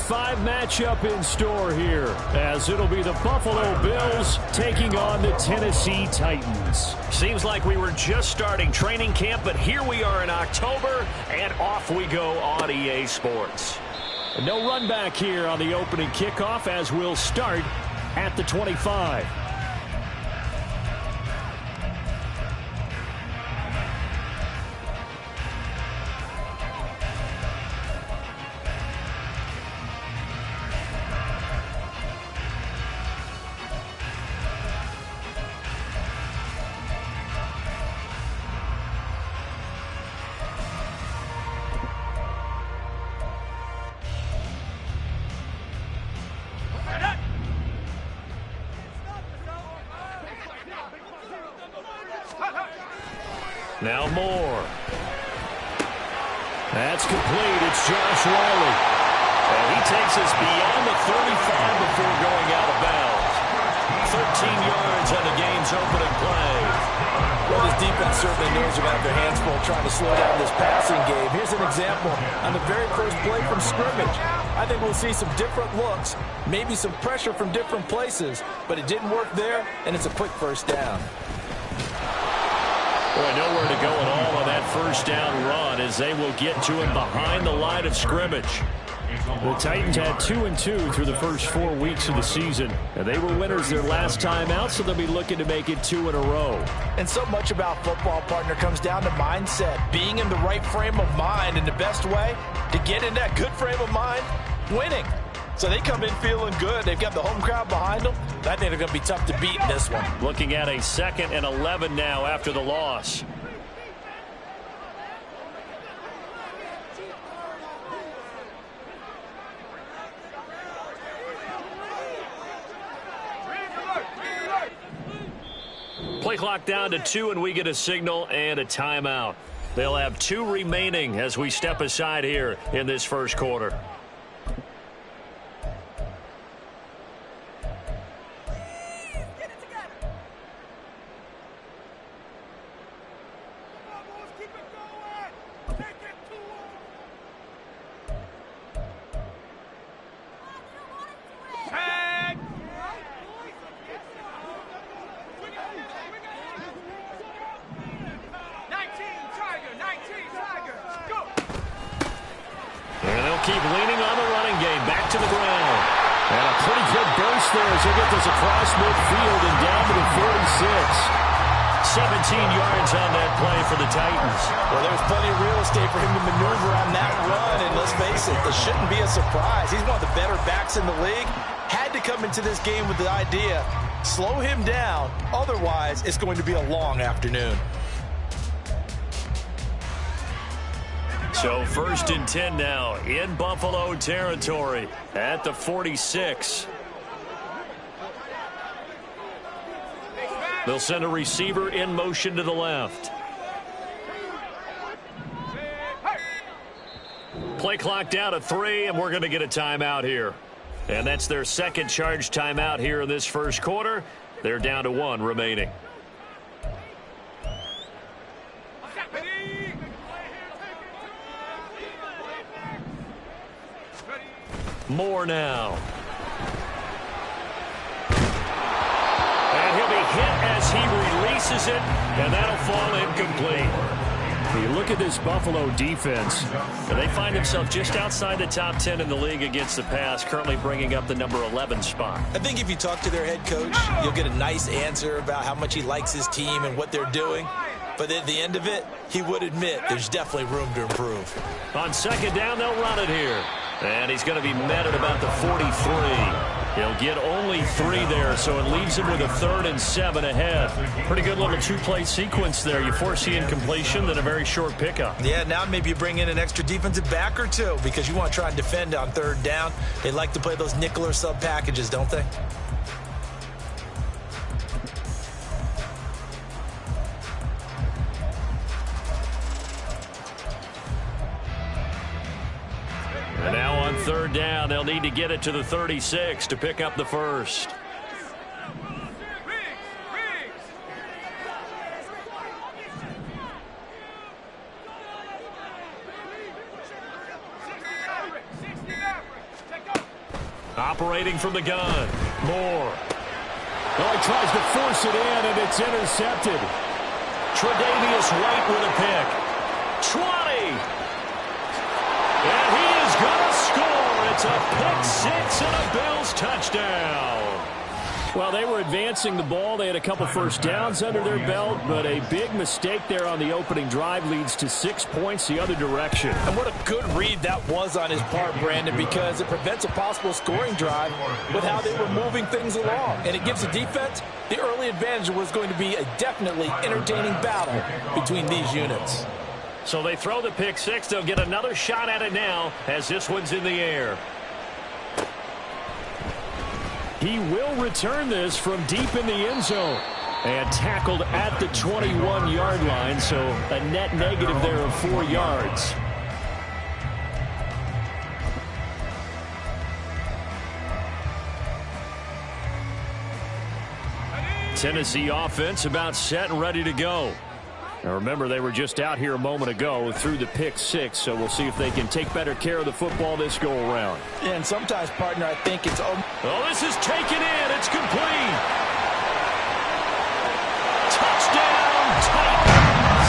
5 matchup in store here, as it'll be the Buffalo Bills taking on the Tennessee Titans. Seems like we were just starting training camp, but here we are in October, and off we go on EA Sports. No run back here on the opening kickoff, as we'll start at the 25. Now Moore. That's complete. It's Josh Whyle. And he takes us beyond the 35 before going out of bounds. 13 yards on the game's opening play. Well, this defense certainly knows about their hands full trying to slow down this passing game. Here's an example on the very first play from scrimmage. I think we'll see some different looks, maybe some pressure from different places, but it didn't work there, and it's a quick first down. Boy, nowhere to go at all on that first down run, as they will get to him behind the line of scrimmage. The Titans had 2-2 through the first 4 weeks of the season, and they were winners their last time out, so they'll be looking to make it 2 in a row. And so much about football, partner, comes down to mindset, being in the right frame of mind, and the best way to get in that good frame of mind, winning. So they come in feeling good. They've got the home crowd behind them. I think they're going to be tough to beat in this one. Looking at a 2nd and 11 now after the loss. Play clock down to 2, and we get a signal and a timeout. They'll have 2 remaining as we step aside here in this first quarter. Keep leaning on the running game. Back to the ground. And a pretty good burst there as they get this across midfield and down to the 46. 17 yards on that play for the Titans. Well, there's plenty of real estate for him to maneuver on that run. And let's face it, it shouldn't be a surprise. He's one of the better backs in the league. Had to come into this game with the idea, slow him down. Otherwise, it's going to be a long afternoon. So 1st and 10 now in Buffalo territory at the 46. They'll send a receiver in motion to the left. Play clock down to 3, and we're going to get a timeout here. And that's their 2nd charge timeout here in this first quarter. They're down to 1 remaining. Moore now. And he'll be hit as he releases it, and that'll fall incomplete. You look at this Buffalo defense, and they find themselves just outside the top 10 in the league against the pass, currently bringing up the number 11 spot. I think if you talk to their head coach, you'll get a nice answer about how much he likes his team and what they're doing. But at the end of it, he would admit there's definitely room to improve. On 2nd down, they'll run it here. And he's going to be met at about the 43. He'll get only 3 there, so it leaves him with a 3rd and 7 ahead. Pretty good little 2-play sequence there. You foresee incompletion, then a very short pickup. Yeah, now maybe you bring in an extra defensive back or 2 because you want to try and defend on 3rd down. They like to play those nickel or sub packages, don't they? And now on 3rd down, they'll need to get it to the 36 to pick up the first. Operating from the gun. Moore. Oh, he tries to force it in, and it's intercepted. Tre'Davious White with a pick. 20. And he is going to score. It's a pick six and a Bills touchdown. Well, they were advancing the ball. They had a couple first downs under their belt, but a big mistake there on the opening drive leads to 6 points the other direction. And what a good read that was on his part, Brandon, because it prevents a possible scoring drive with how they were moving things along. And it gives the defense the early advantage. Was going to be a definitely entertaining battle between these units. So they throw the pick six. They'll get another shot at it now as this one's in the air. He will return this from deep in the end zone. And tackled at the 21-yard line, so a net negative there of 4 yards. Tennessee offense about set and ready to go. Now remember, they were just out here a moment ago through the pick six, so we'll see if they can take better care of the football this go around. And sometimes, partner, I think it's... Oh, this is taken in. It's complete. Touchdown, Titans.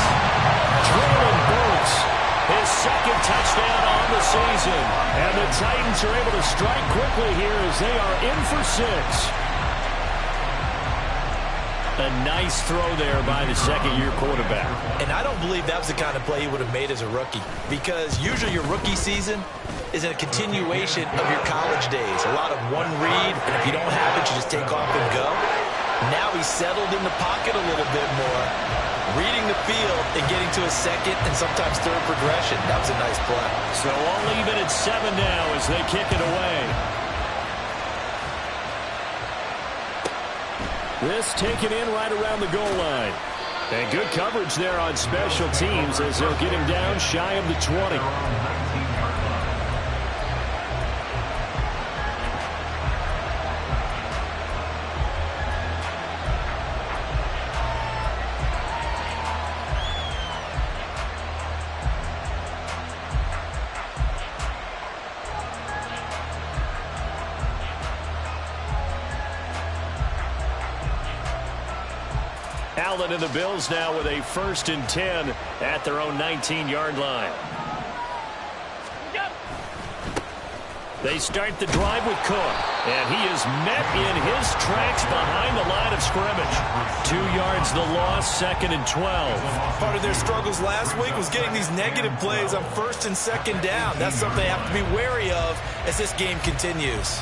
Traylon Burks, his second touchdown on the season. And the Titans are able to strike quickly here as they are in for 6. A nice throw there by the second-year quarterback. And I don't believe that was the kind of play he would have made as a rookie, because usually your rookie season is a continuation of your college days. A lot of one read, and if you don't have it, you just take off and go. Now he's settled in the pocket a little bit more, reading the field and getting to a second and sometimes third progression. That was a nice play. So all even at 7 now as they kick it away. This taken in right around the goal line. And good coverage there on special teams as they'll get him down shy of the 20. Allen and the Bills now with a 1st and 10 at their own 19-yard line. They start the drive with Cook, and he is met in his tracks behind the line of scrimmage. 2 yards the loss, 2nd and 12. Part of their struggles last week was getting these negative plays on 1st and 2nd down. That's something they have to be wary of as this game continues.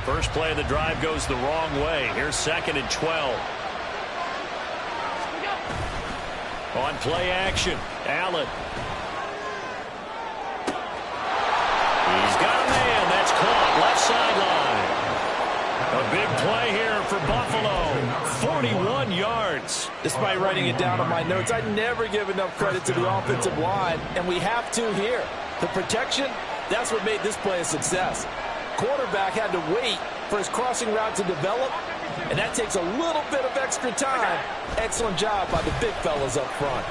First play of the drive goes the wrong way. Here's 2nd and 12. On play action, Allen. He's got a man. That's caught. Left sideline. A big play here for Buffalo. 41 yards. Despite writing it down on my notes, I never give enough credit to the offensive line, and we have to here. The protection, that's what made this play a success. Quarterback had to wait for his crossing route to develop, and that takes a little bit of extra time. Excellent job by the big fellas up front.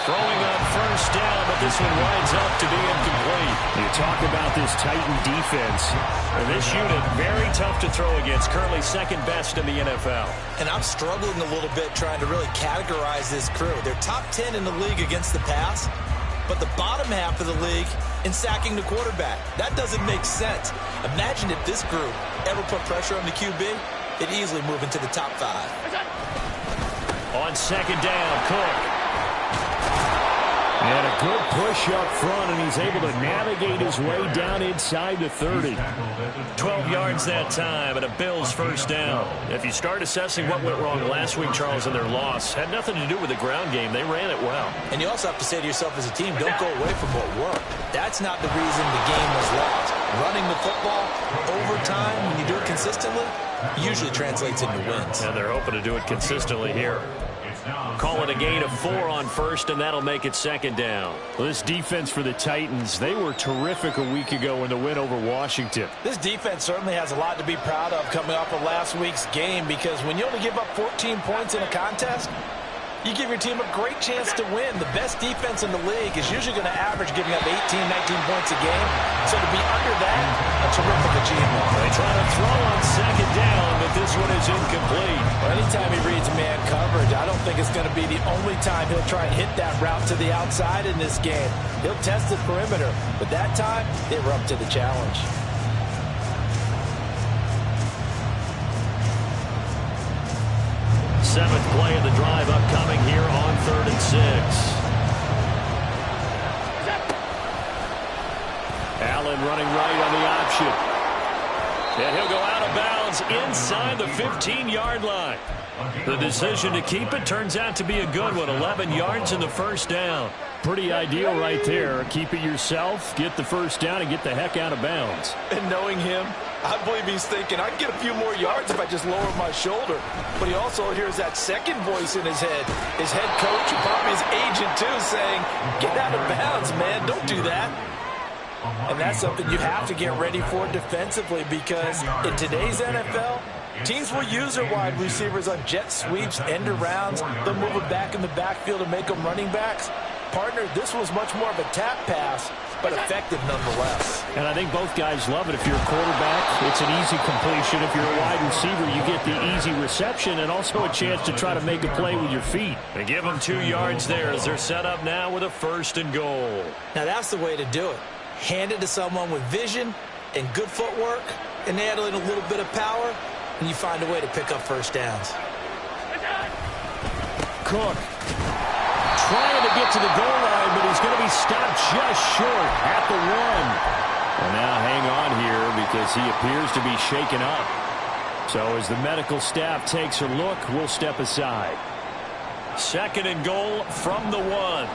Throwing on 1st down, but this one winds up to be incomplete. You talk about this Titan defense. And this unit, very tough to throw against, currently 2nd best in the NFL. And I'm struggling a little bit trying to really categorize this crew. They're top 10 in the league against the pass, but the bottom half of the league in sacking the quarterback. That doesn't make sense. Imagine if this group ever put pressure on the QB, they'd easily move into the top 5. On 2nd down, Cook. And a good push up front, and he's able to navigate his way down inside the 30. 12 yards that time, and a Bills 1st down. If you start assessing what went wrong last week, Charles, in their loss, had nothing to do with the ground game. They ran it well. And you also have to say to yourself as a team, don't go away from what worked. That's not the reason the game was lost. Running the football over time, when you do it consistently, usually translates into wins. And they're hoping to do it consistently here. Call it a gain of 4 on 1st, and that'll make it 2nd down. Well, this defense for the Titans, they were terrific a week ago in the win over Washington. This defense certainly has a lot to be proud of coming off of last week's game, because when you only give up 14 points in a contest, You give your team a great chance to win. The best defense in the league is usually going to average giving up 18, 19 points a game. So to be under that, a terrific achievement. They try to throw on second down, but this one is incomplete. Well, anytime he reads man coverage, I don't think it's going to be the only time he'll try and hit that route to the outside in this game. He'll test the perimeter, but that time, they were up to the challenge. Seventh play of the drive upcoming here on 3rd and 6. Allen running right on the option. And he'll go out of bounds inside the 15-yard line. The decision to keep it turns out to be a good one. 11 yards in the first down. Pretty ideal right there. Keep it yourself, get the first down, and get the heck out of bounds. And knowing him, I believe he's thinking, I can get a few more yards if I just lower my shoulder. But he also hears that second voice in his head. His head coach and probably his agent, too, saying, get out of bounds, man. Don't do that. And that's something you have to get ready for defensively, because in today's NFL, teams will use their wide receivers on jet sweeps, end arounds. They'll move it back in the backfield and make them running backs. Partner, this was much more of a tap pass, but effective nonetheless. And I think both guys love it. If you're a quarterback, it's an easy completion. If you're a wide receiver, you get the easy reception and also a chance to try to make a play with your feet. They give them 2 yards there as they're set up now with a 1st and goal. Now that's the way to do it. Hand it to someone with vision and good footwork, and add in a little bit of power, and you find a way to pick up first downs. Cook trying to get to the goal line, but he's going to be stopped just short at the 1. Well, now hang on here because he appears to be shaken up. So as the medical staff takes a look, we'll step aside. 2nd and goal from the 1.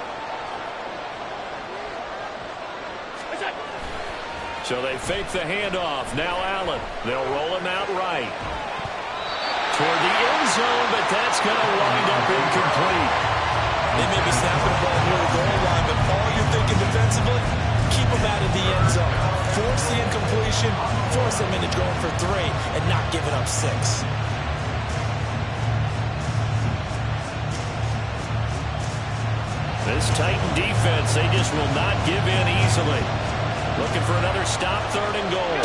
So they fake the handoff. Now Allen. They'll roll him out right. Toward the end zone, but that's going to wind up incomplete. They may be snapping the ball near the goal line, but all you're thinking defensively, keep them out of the end zone. Force the incompletion, force them into going for 3, and not giving up 6. This Titan defense, they just will not give in easily. Looking for another stop, 3rd and goal.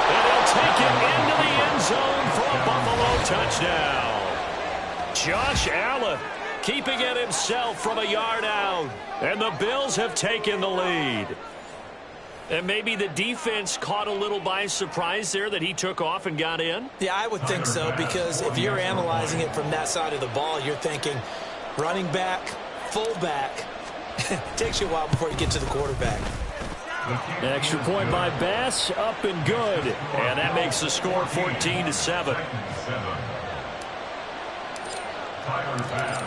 And they'll take it into the end zone for a Buffalo touchdown. Josh Allen keeping it himself from a yard out. And the Bills have taken the lead. And maybe the defense caught a little by surprise there that he took off and got in? Yeah, I would think so, because if you're analyzing it from that side of the ball, you're thinking running back, fullback. Takes you a while before you get to the quarterback. Extra point by Bass, up and good. And that makes the score 14-7.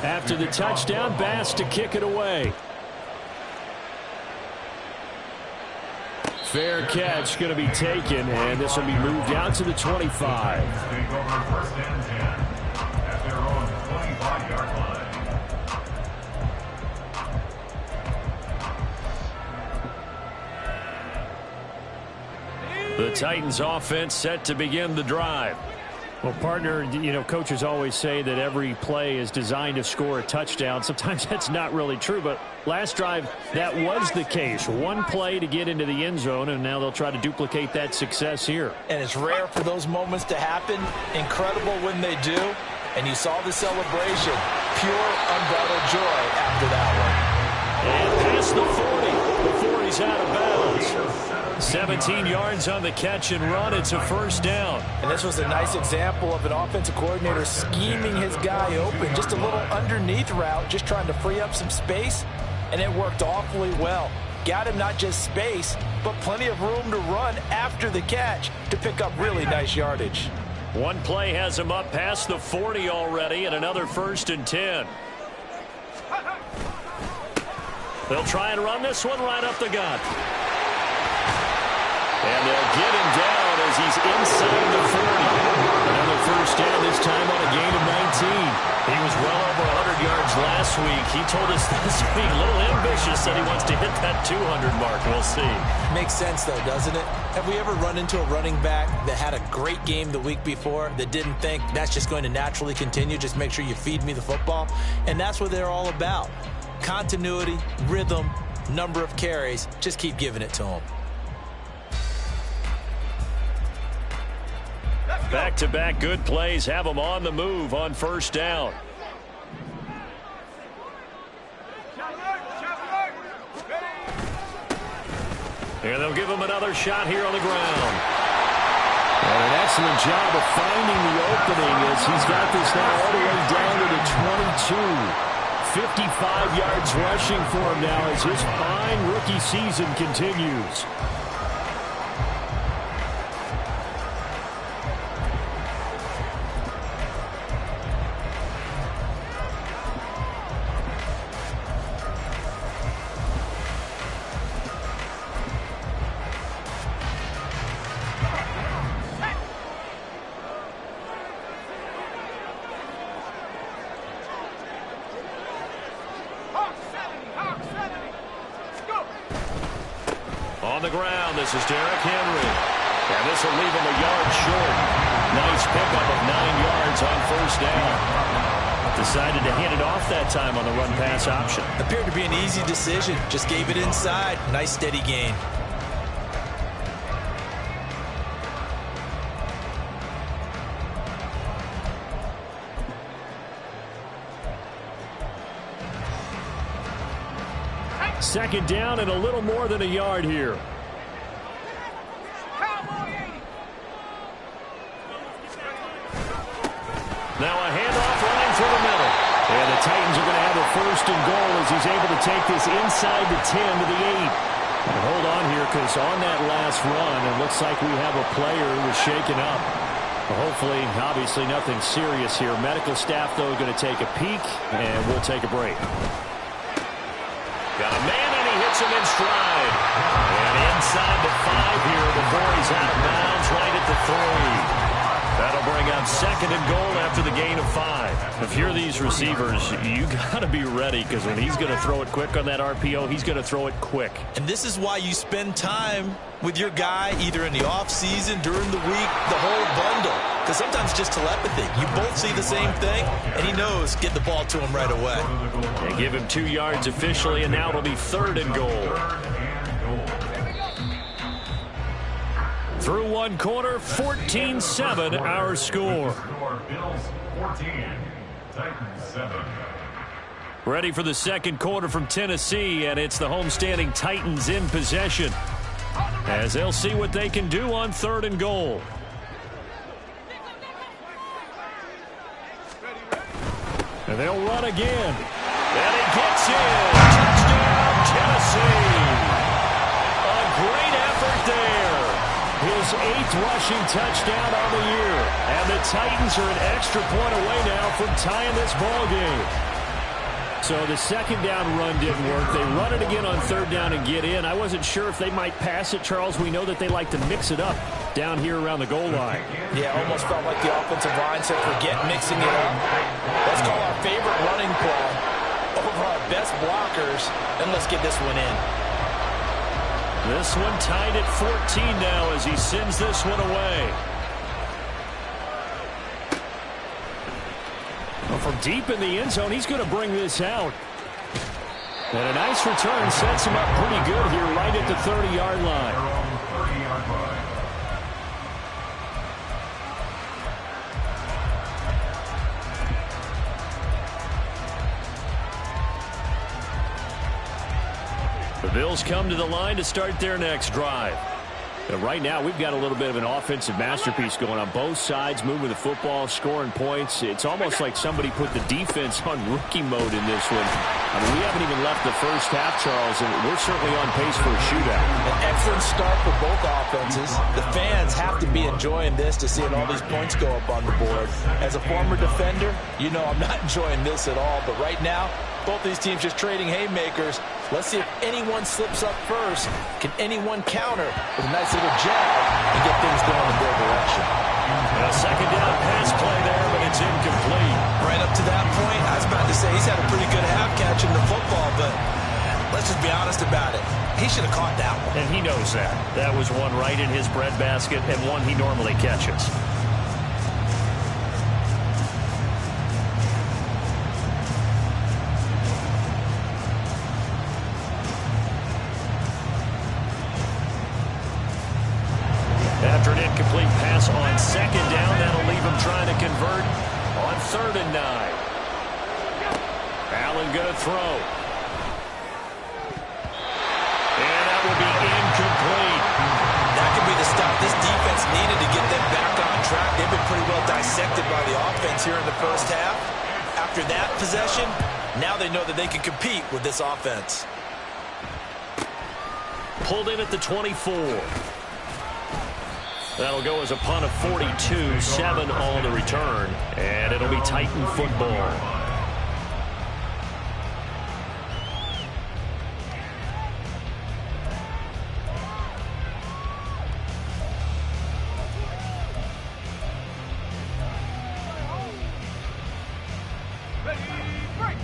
After the touchdown, Bass to kick it away. Fair catch going to be taken, and this will be moved out to the 25. The Titans offense set to begin the drive. Well, partner, you know, coaches always say that every play is designed to score a touchdown. Sometimes that's not really true, but last drive, that was the case. One play to get into the end zone, and now they'll try to duplicate that success here. And it's rare for those moments to happen. Incredible when they do. And you saw the celebration. Pure, unbridled joy after that one. And past the 40 before he's out of bounds. 17 yards on the catch and run. It's a 1st down. And this was a nice example of an offensive coordinator scheming his guy open. Just a little underneath route, just trying to free up some space, and it worked awfully well. Got him not just space, but plenty of room to run after the catch to pick up really nice yardage. One play has him up past the 40 already, and another 1st and 10. They'll try and run this one right up the gut. And they'll get him down as he's inside the 40. Another 1st down, this time on a gain of 19. He was well over 100 yards last week. He told us this week, a little ambitious, said he wants to hit that 200 mark. We'll see. Makes sense, though, doesn't it? Have we ever run into a running back that had a great game the week before that didn't think that's just going to naturally continue? Just make sure you feed me the football. And that's what they're all about. Continuity, rhythm, number of carries. Just keep giving it to them. Back-to-back good plays have them on the move on first down. And they'll give him another shot here on the ground. And an excellent job of finding the opening as he's got this now all the way down to the 22. 55 yards rushing for him now as his fine rookie season continues. On the ground, this is Derrick Henry. And this will leave him a yard short. Nice pickup of 9 yards on first down. Decided to hand it off that time on the run-pass option. Appeared to be an easy decision. Just gave it inside. Nice steady gain. Second down and a little more than a yard here. Now a handoff line through the middle. And the Titans are going to have a first and goal as he's able to take this inside the 10 to the 8. And hold on here because on that last run, it looks like we have a player who was shaken up. Well, hopefully, obviously nothing serious here. Medical staff, though, are going to take a peek, and we'll take a break. Got a man, and he hits him in stride. And inside the 5 here before he's out of bounds, right at the 3. That'll bring up second and goal after the gain of 5. If you're these receivers, you got to be ready because when he's going to throw it quick on that RPO, he's going to throw it quick. And this is why you spend time with your guy either in the off season, during the week, the whole bundle. Because sometimes just telepathy. You both see the same thing, and he knows get the ball to him right away. They give him 2 yards officially, and now it'll be third and goal. Through one quarter, 14-7 our score. Ready for the second quarter from Tennessee, and it's the homestanding Titans in possession as they'll see what they can do on third and goal. And they'll run again. And he gets in. Touchdown, Tennessee. A great effort there. His 8th rushing touchdown on the year. And the Titans are an extra point away now from tying this ball game. So the second down run didn't work. They run it again on third down and get in. I wasn't sure if they might pass it, Charles. We know that they like to mix it up down here around the goal line. Yeah, almost felt like the offensive line said, forget mixing it up. Let's call our favorite running play over our best blockers, and let's get this one in. This one tied at 14 now as he sends this one away. Well, from deep in the end zone, he's going to bring this out. And a nice return sets him up pretty good here right at the 30-yard line. The Bills come to the line to start their next drive. And right now, we've got a little bit of an offensive masterpiece going on both sides, moving the football, scoring points. It's almost like somebody put the defense on rookie mode in this one. I mean, we haven't even left the first half, Charles, and we're certainly on pace for a shootout. An excellent start for both offenses. The fans have to be enjoying this to seeing all these points go up on the board. As a former defender, you know I'm not enjoying this at all, but right now, both these teams just trading haymakers. Let's see if anyone slips up first. Can anyone counter with a nice little jab and get things going in their direction? A second down pass play there, but it's incomplete. Right up to that point, I was about to say he's had a pretty catching the football, but let's just be honest about it. He should have caught that one. And he knows that. That was one right in his breadbasket and one he normally catches. After an incomplete pass on second down, that'll leave him trying to convert on 3rd and 9. Allen going to throw. And that will be incomplete. That could be the stop this defense needed to get them back on track. They've been pretty well dissected by the offense here in the first half. After that possession, now they know that they can compete with this offense. Pulled in at the 24. That'll go as a punt of 42, 7 on the return, and it'll be Titan football.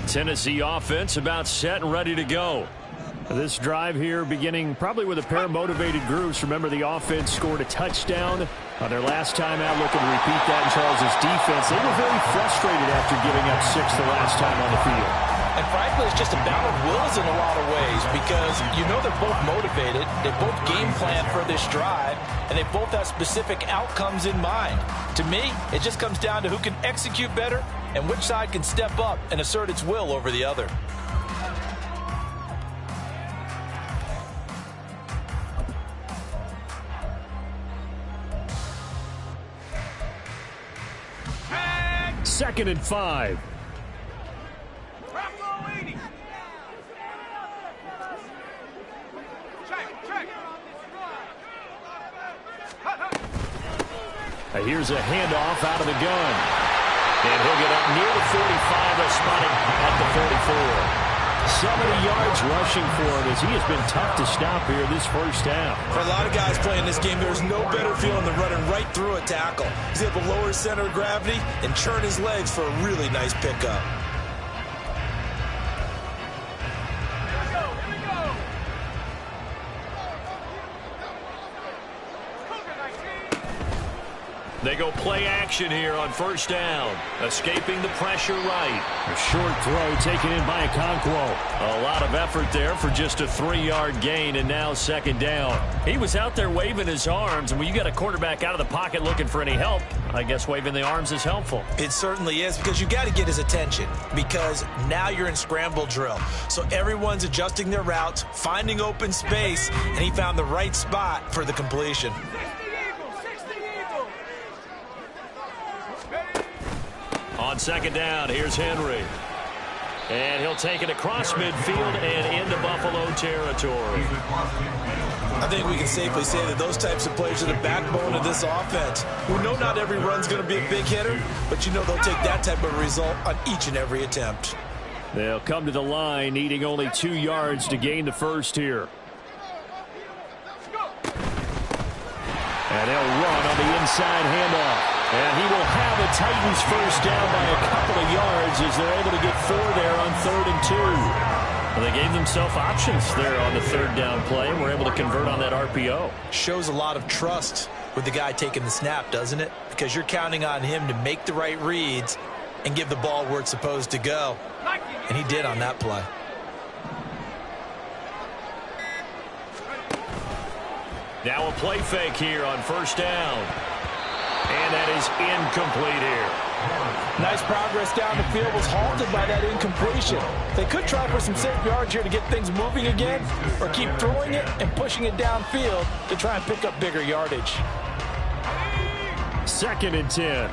Tennessee offense about set and ready to go. This drive here beginning probably with a pair of motivated groups. Remember, the offense scored a touchdown on their last time out, looking to repeat that in Charles's defense. They were very frustrated after giving up 6 the last time on the field. And frankly, it's just a battle of wills in a lot of ways because you know they're both motivated. They both game plan for this drive, and they both have specific outcomes in mind. To me, it just comes down to who can execute better and which side can step up and assert its will over the other. Second and 5. Here's a handoff out of the gun. And he'll get up near the 45, spotted at the 44. 70 yards rushing for him as he has been tough to stop here this first half. For a lot of guys playing this game, there's no better feeling than running right through a tackle. He's able to lower his center of gravity and churn his legs for a really nice pickup. They go play action here on first down. Escaping the pressure right. A short throw taken in by Okonkwo. A lot of effort there for just a 3-yard gain, and now second down. He was out there waving his arms, and when you got a quarterback out of the pocket looking for any help, I guess waving the arms is helpful. It certainly is, because you got to get his attention, because now you're in scramble drill. So everyone's adjusting their routes, finding open space, and he found the right spot for the completion. On second down, here's Henry. And he'll take it across midfield and into Buffalo territory. I think we can safely say that those types of players are the backbone of this offense. We know not every run's going to be a big hitter, but you know they'll take that type of result on each and every attempt. They'll come to the line, needing only 2 yards to gain the first here. And they'll run on the inside handoff. And he will have the Titans first down by a couple of yards as they're able to get 4 there on 3rd and 2. Well, they gave themselves options there on the 3rd down play and were able to convert on that RPO. Shows a lot of trust with the guy taking the snap, doesn't it? Because you're counting on him to make the right reads and give the ball where it's supposed to go. And he did on that play. Now a play fake here on first down. And that is incomplete here. Nice progress down the field, was halted by that incompletion. They could try for some safe yards here to get things moving again, or keep throwing it and pushing it downfield to try and pick up bigger yardage. 2nd and 10.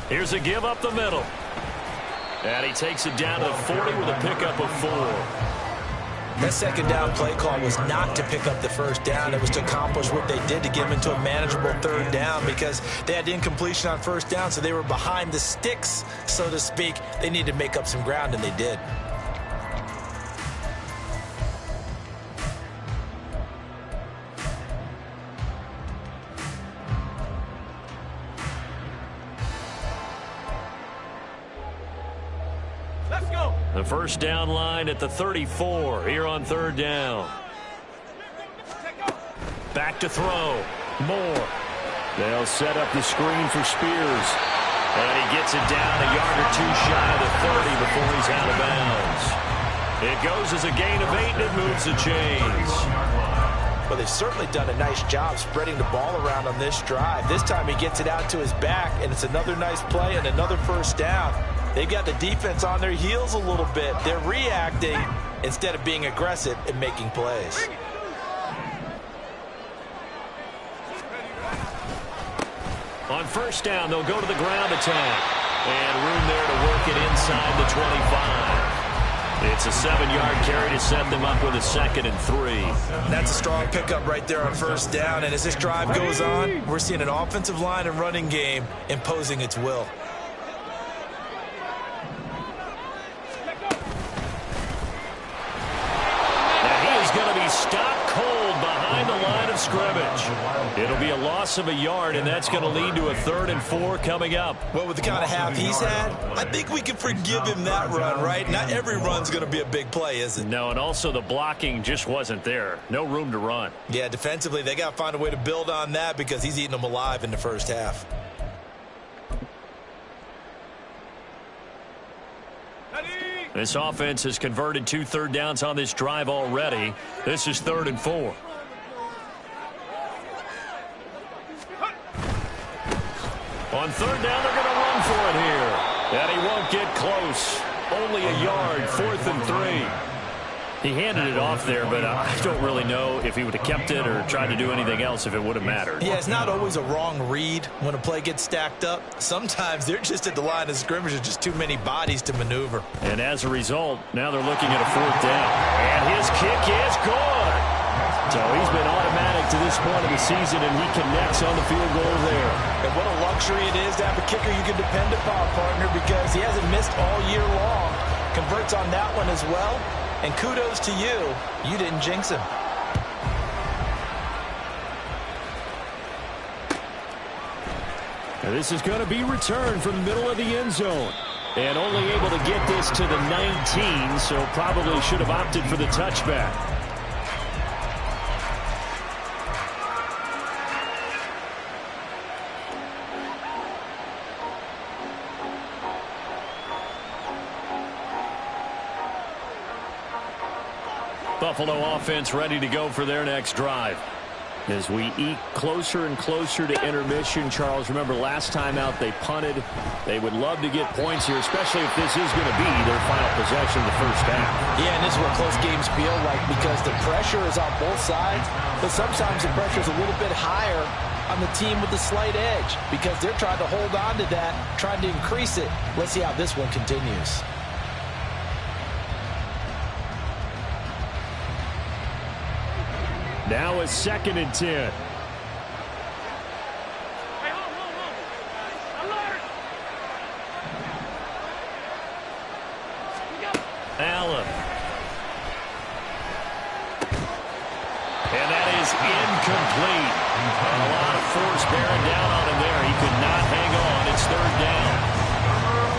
Here's a give up the middle. And he takes it down to the 40 with a pickup of 4. That second down play call was not to pick up the first down. It was to accomplish what they did to get them into a manageable 3rd down because they had incompletion on first down, so they were behind the sticks, so to speak. They needed to make up some ground, and they did. The first down line at the 34 here on third down. Back to throw. Moore. They'll set up the screen for Spears. And he gets it down a yard or two shy of the 30 before he's out of bounds. It goes as a gain of 8, and it moves the chains. Well, they've certainly done a nice job spreading the ball around on this drive. This time he gets it out to his back, and it's another nice play and another first down. They've got the defense on their heels a little bit. They're reacting instead of being aggressive and making plays. On first down, they'll go to the ground attack. And room there to work it inside the 25. It's a 7-yard carry to set them up with a 2nd and 3. That's a strong pickup right there on first down. And as this drive goes on, we're seeing an offensive line and running game imposing its will. Going to be stopped cold behind the line of scrimmage. It'll be a loss of a yard, and that's going to lead to a 3rd and 4 coming up. Well, with the kind of half he's had, I think we can forgive him that run, right? Not every run's going to be a big play, is it? No, and also the blocking just wasn't there. No room to run. Yeah, defensively, they got to find a way to build on that because he's eating them alive in the first half. This offense has converted 2 third downs on this drive already. This is 3rd and 4. On 3rd down, they're going to run for it here. And he won't get close. Only a yard, 4th and 3. He handed it off there, but I don't really know if he would have kept it or tried to do anything else if it would have mattered. Yeah, it's not always a wrong read when a play gets stacked up. Sometimes they're just at the line of scrimmage. There's just too many bodies to maneuver. And as a result, now they're looking at a 4th down. And his kick is good. So he's been automatic to this point of the season, and he connects on the field goal there. And what a luxury it is to have a kicker you can depend upon, partner, because he hasn't missed all year long. Converts on that one as well. And kudos to you. You didn't jinx him. And this is going to be returned from the middle of the end zone. And only able to get this to the 19, so probably should have opted for the touchback. Buffalo offense ready to go for their next drive. As we eke closer and closer to intermission, Charles, remember last time out they punted. They would love to get points here, especially if this is going to be their final possession of the first half. Yeah, and this is what close games feel like because the pressure is on both sides, but sometimes the pressure is a little bit higher on the team with the slight edge because they're trying to hold on to that, trying to increase it. Let's see how this one continues. Now a 2nd and 10. Allen. And that is incomplete. A lot of force bearing down on him there. He could not hang on. It's 3rd down.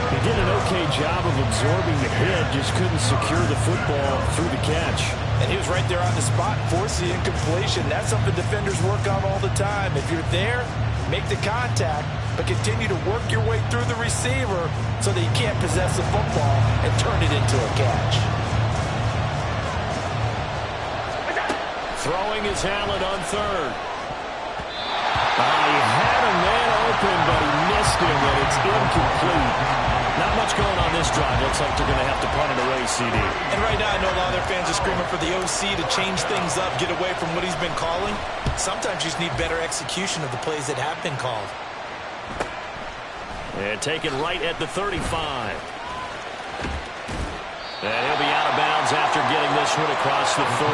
He did an okay job of absorbing the hit, just couldn't secure the football through the catch. And he was right there on the spot, force the incompletion. That's something defenders work on all the time. If you're there, make the contact, but continue to work your way through the receiver so that you can't possess the football and turn it into a catch. Throwing his Allen on 3rd. He had a man open, but he missed him, and it's incomplete. Not much going on this drive. Looks like they're going to have to punt it away, CD. And right now, I know a lot of their fans are screaming for the OC to change things up, get away from what he's been calling. Sometimes you just need better execution of the plays that have been called. And taken right at the 35. And he'll be out of bounds after getting this one across the 40.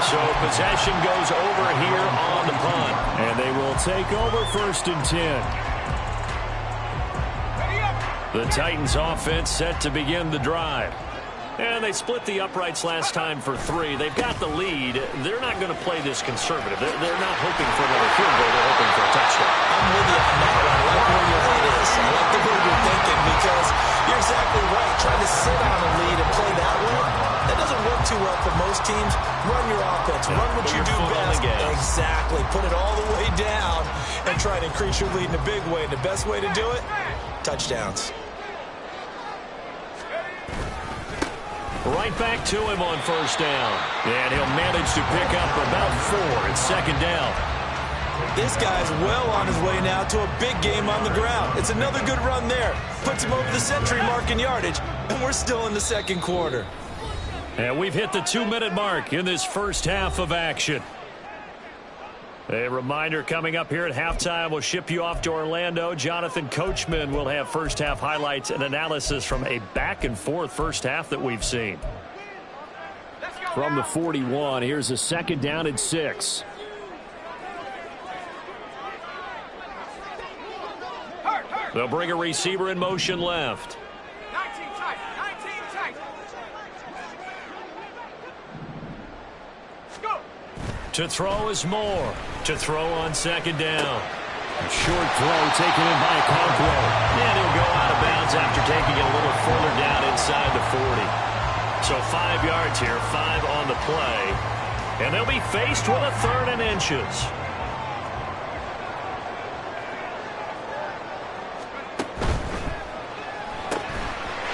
So possession goes over here on the punt. And they will take over 1st and 10. The Titans offense set to begin the drive. And they split the uprights last time for 3. They've got the lead. They're not going to play this conservative. They're not hoping for another field goal. They're hoping for a touchdown. I'm with you on that one. I like where your head is. I like the way you're thinking because You're exactly right. Trying to sit on a lead and play that way, that doesn't work too well for most teams. Run your offense. Run what you do best. Exactly. Put it all the way down and try to increase your lead in a big way. And the best way to do it, touchdowns. Right back to him on first down. And he'll manage to pick up about 4 at second down. This guy's well on his way now to a big game on the ground. It's another good run there. Puts him over the century mark in yardage, and we're still in the second quarter. And we've hit the 2-minute mark in this first half of action. A reminder coming up here at halftime, we'll ship you off to Orlando. Jonathan Coachman will have first half highlights and analysis from a back-and-forth first half that we've seen. From the 41, here's a second down and 6. They'll bring a receiver in motion left. 19 tight. Go. To throw is Moore. To throw on second down. A short throw taken in by Conklin. And he'll go out of bounds after taking it a little further down inside the 40. So 5 yards here, 5 on the play. And they'll be faced with a 3rd and inches.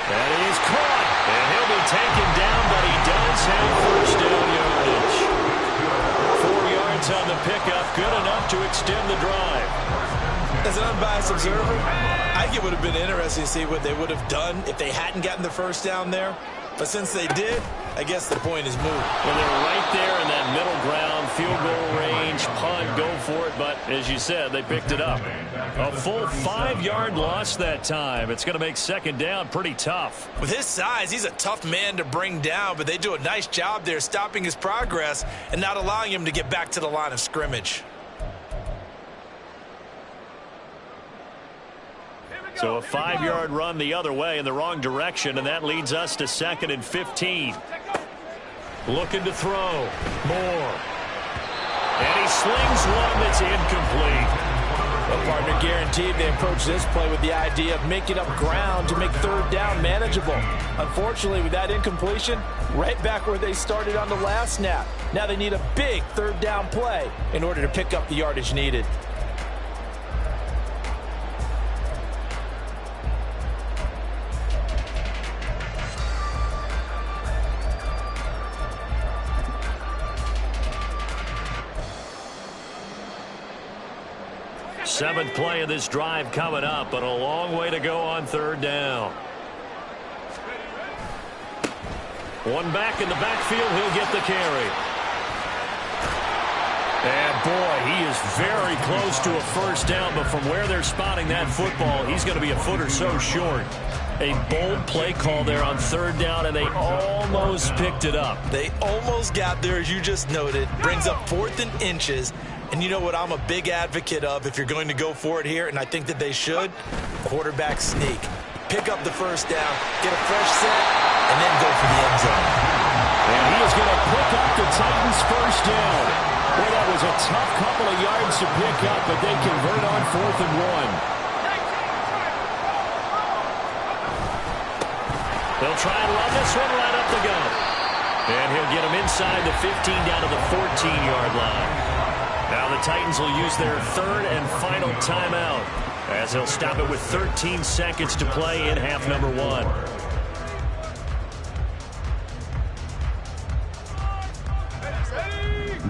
That is caught. And he'll be taken down, but he does have first down yardage. 4 yards on the pickup, good enough to extend the drive. As an unbiased observer, I think it would have been interesting to see what they would have done if they hadn't gotten the first down there. But since they did, I guess the point is moot. Well, they're right there in that middle ground, field goal range, punt, go for it. But as you said, they picked it up. A full 5-yard loss that time. It's going to make second down pretty tough. With his size, he's a tough man to bring down, but they do a nice job there stopping his progress and not allowing him to get back to the line of scrimmage. So a 5-yard run the other way in the wrong direction, and that leads us to 2nd and 15. Looking to throw. Moore. And he slings one that's incomplete. Well, partner, guaranteed they approach this play with the idea of making up ground to make third down manageable. Unfortunately, with that incompletion, right back where they started on the last snap. Now they need a big third down play in order to pick up the yardage needed. Seventh play of this drive coming up, but a long way to go on third down. One back in the backfield, he'll get the carry. And boy, he is very close to a first down, but from where they're spotting that football, he's going to be a foot or so short. A bold play call there on third down, and they almost picked it up. They almost got there, as you just noted. Brings up 4th and inches. And you know what I'm a big advocate of if you're going to go for it here, and I think that they should? Quarterback sneak. Pick up the first down, get a fresh set, and then go for the end zone. And he is going to pick up the Titans' first down. Well, that was a tough couple of yards to pick up, but they convert on 4th and 1. They'll try and run this one right up the gut. And he'll get him inside the 15 down to the 14-yard line. Now the Titans will use their 3rd and final timeout as they'll stop it with 13 seconds to play in half number 1.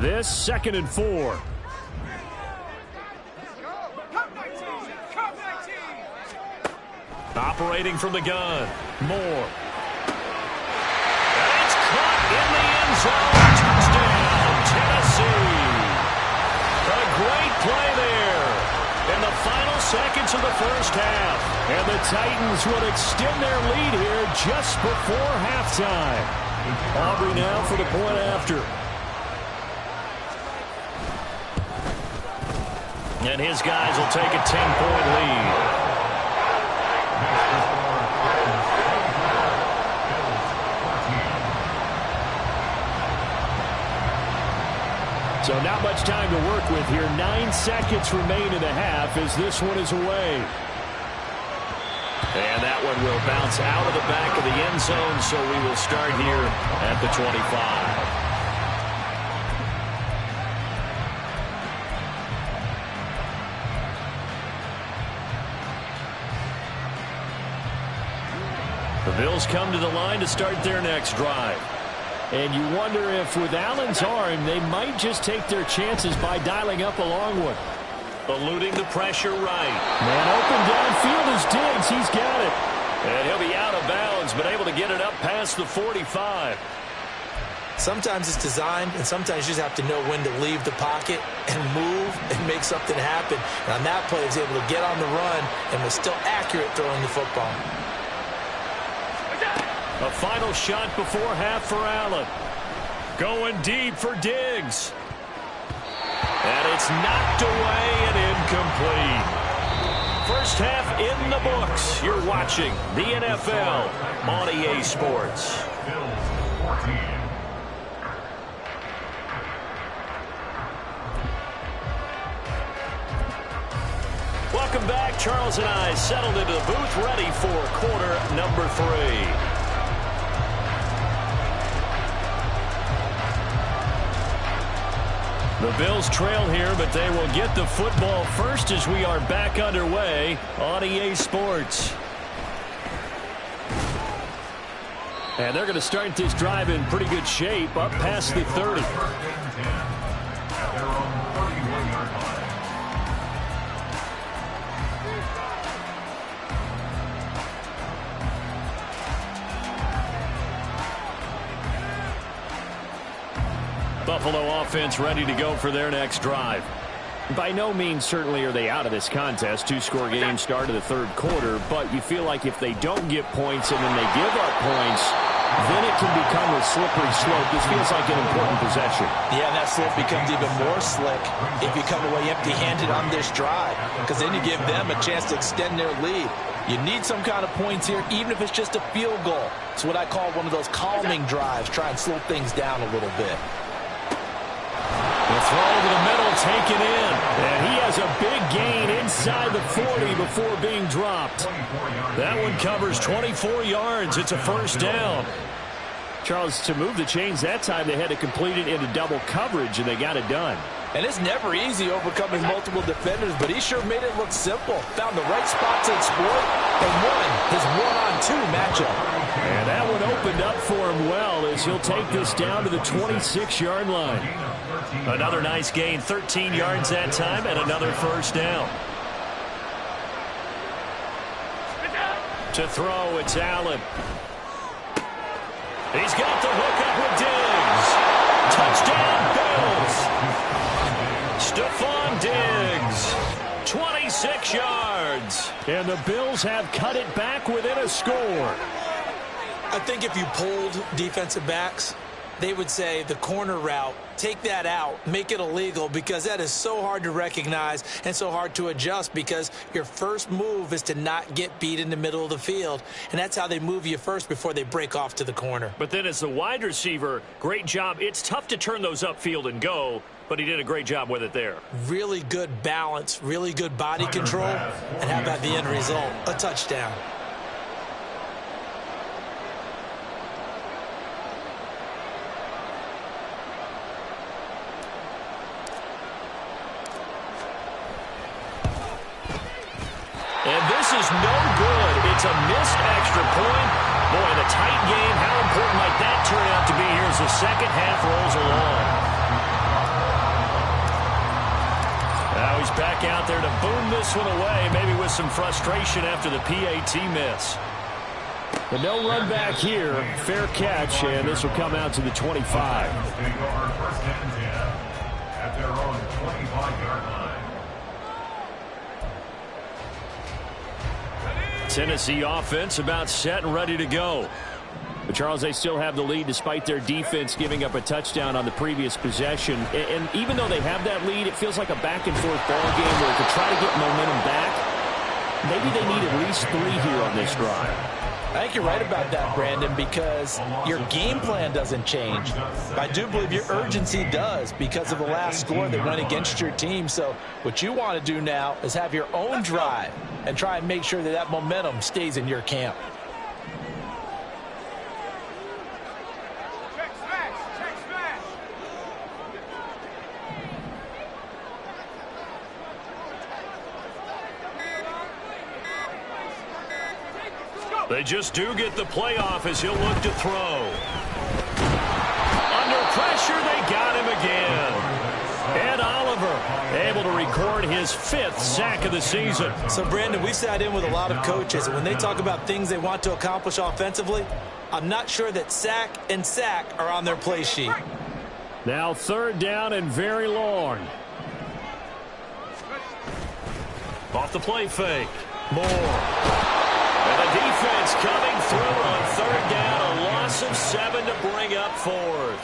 This 2nd and 4. Operating from the gun, Moore. And it's caught in the end zone. Touchdown, Tennessee. A great play there in the final seconds of the first half. And the Titans will extend their lead here just before halftime. Aubrey now for the point after. And his guys will take a 10-point lead. So not much time to work with here. 9 seconds remain in the half as this one is away. And that one will bounce out of the back of the end zone, so we will start here at the 25. The Bills come to the line to start their next drive. And you wonder if with Allen's arm, they might just take their chances by dialing up a long one. Eluding the pressure right. Man open downfield is Diggs. He's got it. And he'll be out of bounds, but able to get it up past the 45. Sometimes it's designed, and sometimes you just have to know when to leave the pocket and move and make something happen. And on that play, he was able to get on the run and was still accurate throwing the football. A final shot before half for Allen. Going deep for Diggs. And it's knocked away and incomplete. First half in the books. You're watching the NFL on EA Sports. Welcome back. Charles and I settled into the booth, ready for quarter number 3. The Bills trail here, but they will get the football first as we are back underway on EA Sports. And they're going to start this drive in pretty good shape, up past the 30. Buffalo offense ready to go for their next drive. By no means certainly are they out of this contest. Two-score game start of the third quarter, but you feel like if they don't get points and then they give up points, then it can become a slippery slope. This feels like an important possession. Yeah, and that slope becomes even more slick if you come away empty-handed on this drive, because then you give them a chance to extend their lead. You need some kind of points here, even if it's just a field goal. It's what I call one of those calming drives. Try and slow things down a little bit. The throw over the middle, taken in. And he has a big gain inside the 40 before being dropped. That one covers 24 yards. It's a first down. Charles, to move the chains that time, they had to complete it into double coverage, and they got it done. And it's never easy overcoming multiple defenders, but he sure made it look simple. Found the right spot to exploit and won his one-on-two matchup. And that one opened up for him well as he'll take this down to the 26-yard line. Another nice gain, 13 yards that time, and another first down. To throw, it's Allen. He's got the hook up with Diggs. Touchdown, Bills. Stephon Diggs, 26 yards. And the Bills have cut it back within a score. I think if you polled defensive backs, they would say the corner route, take that out, make it illegal, because that is so hard to recognize and so hard to adjust, because your first move is to not get beat in the middle of the field. And that's how they move you first before they break off to the corner. But then as the wide receiver, great job. It's tough to turn those upfield and go, but he did a great job with it there. Really good balance, really good body control, and how about the end result? A touchdown. And this is no good. It's a missed extra point. Boy, the tight game, how important might that turn out to be here as the second half rolls along. Now he's back out there to boom this one away, maybe with some frustration after the PAT miss. But no run back here. Fair catch, and this will come out to the 25. At their own 25-yard line. Tennessee offense about set and ready to go. But Charles, they still have the lead despite their defense giving up a touchdown on the previous possession. And even though they have that lead, it feels like a back-and-forth ball game where to try to get momentum back, maybe they need at least 3 here on this drive. I think you're right about that, Brandon, because your game plan doesn't change. I do believe your urgency does because of the last score that went against your team. So what you want to do now is have your own drive and try and make sure that that momentum stays in your camp. Check smash. Check smash. They just do get the playoff as he'll look to throw. Under pressure, they got him again. Ed Oliver able to record his 5th sack of the season. So, Brandon, we sat in with a lot of coaches, and when they talk about things they want to accomplish offensively, I'm not sure that sack and sack are on their play sheet. Now 3rd down and very long. Off the play fake. Moore. And the defense coming through on 3rd down. A loss of 7 to bring up 4th.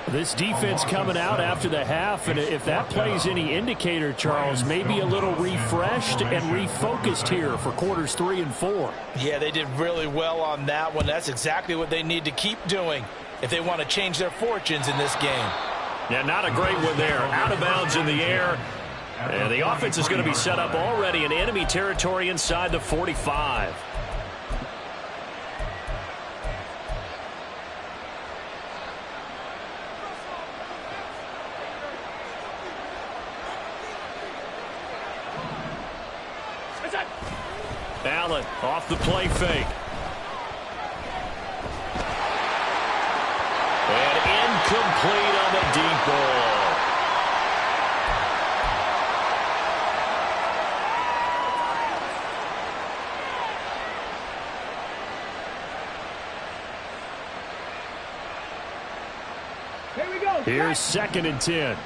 This defense coming out after the half, and if that plays any indicator, Charles, maybe a little refreshed and refocused here for quarters 3 and 4. Yeah, they did really well on that one. That's exactly what they need to keep doing if they want to change their fortunes in this game. Yeah, not a great one there. Out of bounds in the air. And the offense is going to be set up already in enemy territory inside the 45. Allen off the play fake. And incomplete on the deep ball. Here we go. Here's 2nd and 10.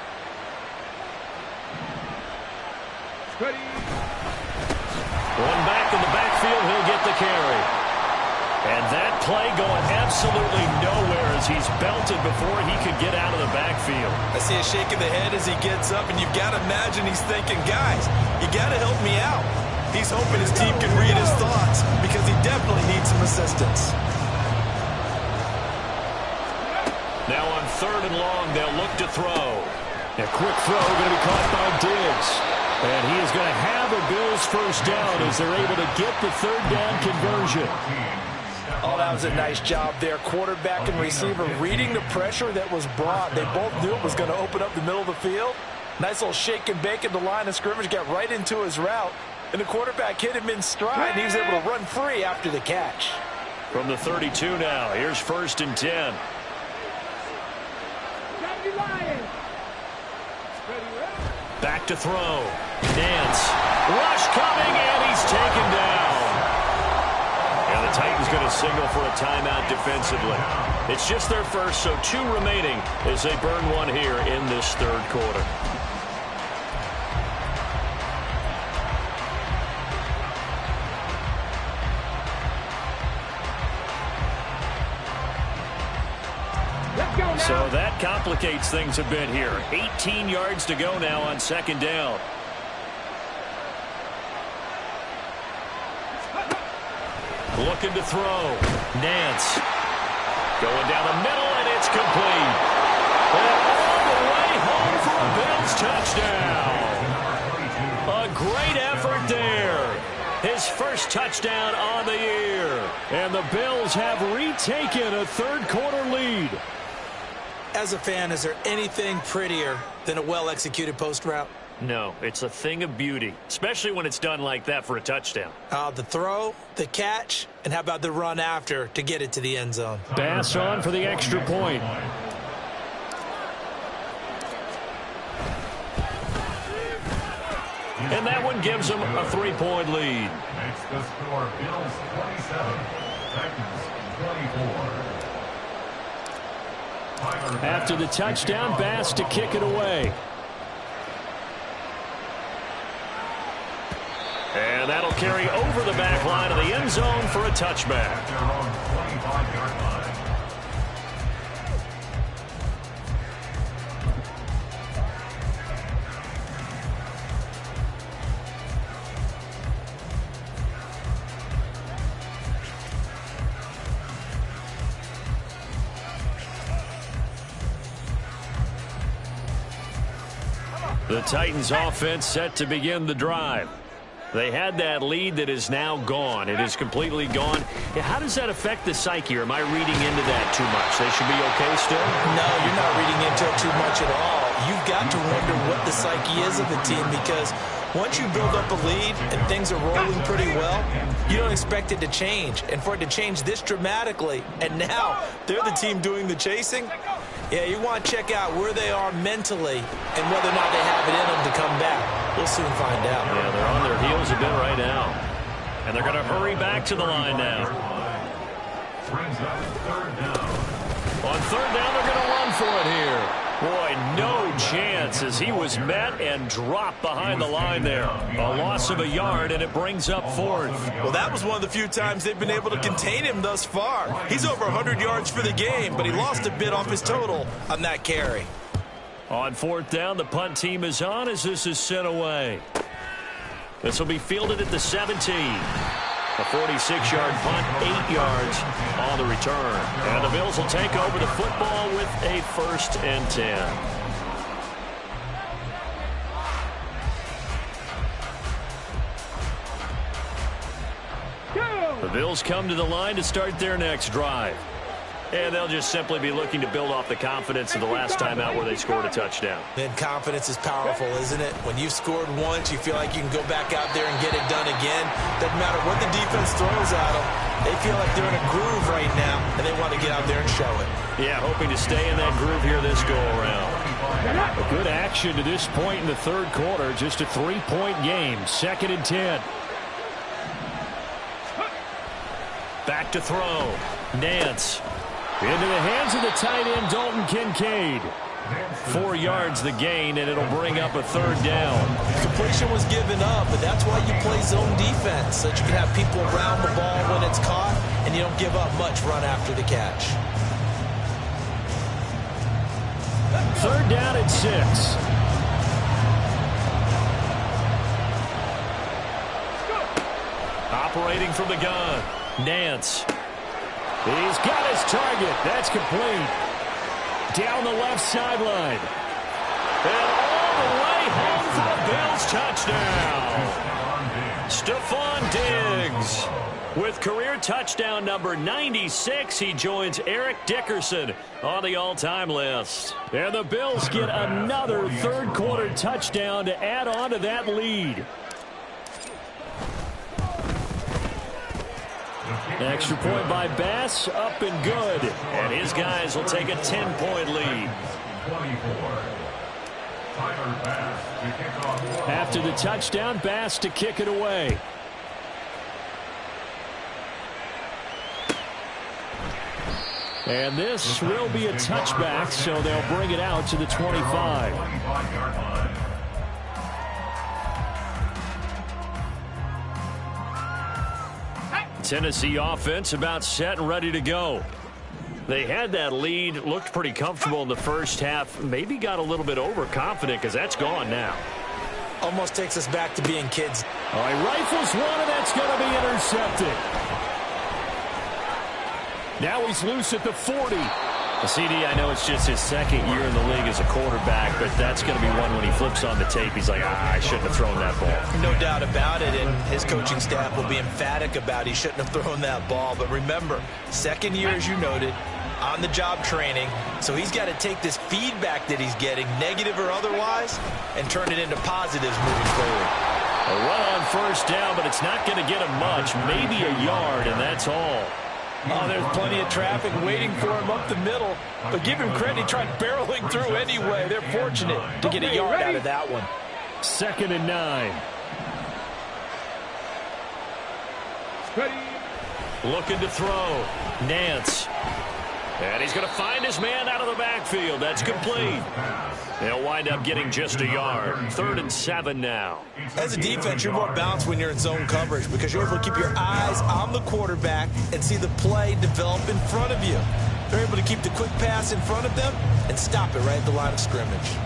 Ready. One back in the backfield, he'll get the carry. And that play going absolutely nowhere as he's belted before he could get out of the backfield. I see a shake of the head as he gets up, and you've got to imagine he's thinking, guys, you got to help me out. He's hoping his team can read his thoughts because he definitely needs some assistance. Now on 3rd and long, they'll look to throw. A quick throw going to be caught by Diggs. And he is going to have a Bills 1st down as they're able to get the 3rd down conversion. Oh, that was a nice job there. Quarterback and receiver reading the pressure that was brought. They both knew it was going to open up the middle of the field. Nice little shake and bake at the line of scrimmage, got right into his route. And the quarterback hit him in stride, and he was able to run free after the catch. From the 32 now, here's 1st and 10. Back to throw. Nance. Rush coming, and he's taken down. And the Titans going to signal for a timeout defensively. It's just their first, so 2 remaining as they burn one here in this 3rd quarter. So that complicates things a bit here. 18 yards to go now on 2nd down. Looking to throw. Nance. Going down the middle, and it's complete. And all the way home for a Bills touchdown. A great effort there. His 1st touchdown on the year. And the Bills have retaken a 3rd quarter lead. As a fan, is there anything prettier than a well-executed post route? No, it's a thing of beauty, especially when it's done like that for a touchdown. The throw, the catch, and how about the run after to get it to the end zone? Bass on for the extra point. And that one gives them a 3-point lead. Makes the score Bills 27, Titans 24. After the touchdown, Bass to kick it away. And that'll carry over the back line of the end zone for a touchback. At their own 25-yard line. The Titans offense set to begin the drive. They had that lead that is now gone. It is completely gone. How does that affect the psyche? Or am I reading into that too much? They should be okay still? No, you're not reading into it too much at all. You've got to wonder what the psyche is of the team, because once you build up a lead and things are rolling pretty well, you don't expect it to change. And for it to change this dramatically, and now they're the team doing the chasing, yeah, you want to check out where they are mentally and whether or not they have it in them to come back. We'll soon find out. Yeah, they're on their heels a bit right now. And they're going to hurry back to the line now. Brings up third down. On third down, they're going to run for it here. Boy, no chance as he was met and dropped behind the line there. A loss of a yard, and it brings up fourth. Well, that was one of the few times they've been able to contain him thus far. He's over 100 yards for the game, but he lost a bit off his total on that carry. On fourth down, the punt team is on as this is sent away. This will be fielded at the 17. A 46-yard punt, 8 yards on the return. And the Bills will take over the football with a 1st and 10. The Bills come to the line to start their next drive. And they'll just simply be looking to build off the confidence of the last time out where they scored a touchdown. Then confidence is powerful, isn't it? When you've scored once, you feel like you can go back out there and get it done again. Doesn't matter what the defense throws at them. They feel like they're in a groove right now, and they want to get out there and show it. Yeah, hoping to stay in that groove here this go-around. A good action to this point in the third quarter. Just a 3-point game. 2nd and 10. Back to throw. Nance. Into the hands of the tight end, Dalton Kincaid. 4 yards the gain, and it'll bring up a 3rd down. Completion was given up, but that's why you play zone defense, so that you can have people around the ball when it's caught, and you don't give up much run after the catch. 3rd down and 6. Operating from the gun, Nance. He's got his target. That's complete. Down the left sideline. And all the way home for the Bills touchdown. Stephon Diggs with career touchdown number 96. He joins Eric Dickerson on the all-time list. And the Bills get another third-quarter touchdown to add on to that lead. Extra point by Bass, up and good. And his guys will take a 10-point lead. After the touchdown, Bass to kick it away. And this will be a touchback, so they'll bring it out to the 25. Tennessee offense about set and ready to go. They had that lead, looked pretty comfortable in the first half, maybe got a little bit overconfident because that's gone now. Almost takes us back to being kids. All right, rifles one, and that's going to be intercepted. Now he's loose at the 40. CD, I know it's just his 2nd year in the league as a quarterback, but that's going to be one when he flips on the tape. He's like, I shouldn't have thrown that ball. No doubt about it, and his coaching staff will be emphatic about he shouldn't have thrown that ball. But remember, 2nd year, as you noted, on-the-job training, so he's got to take this feedback that he's getting, negative or otherwise, and turn it into positives moving forward. A run on 1st down, but it's not going to get him much, maybe a yard, and that's all. Oh, there's plenty of traffic waiting for him up the middle. But give him credit, he tried barreling through anyway. They're fortunate to get a yard out of that one. 2nd and 9. Ready. Looking to throw. Nance. And he's going to find his man out of the backfield. That's complete. They'll wind up getting just a yard. 3rd and 7 now. As a defense, you're more balanced when you're in zone coverage because you're able to keep your eyes on the quarterback and see the play develop in front of you. They're able to keep the quick pass in front of them and stop it right at the line of scrimmage.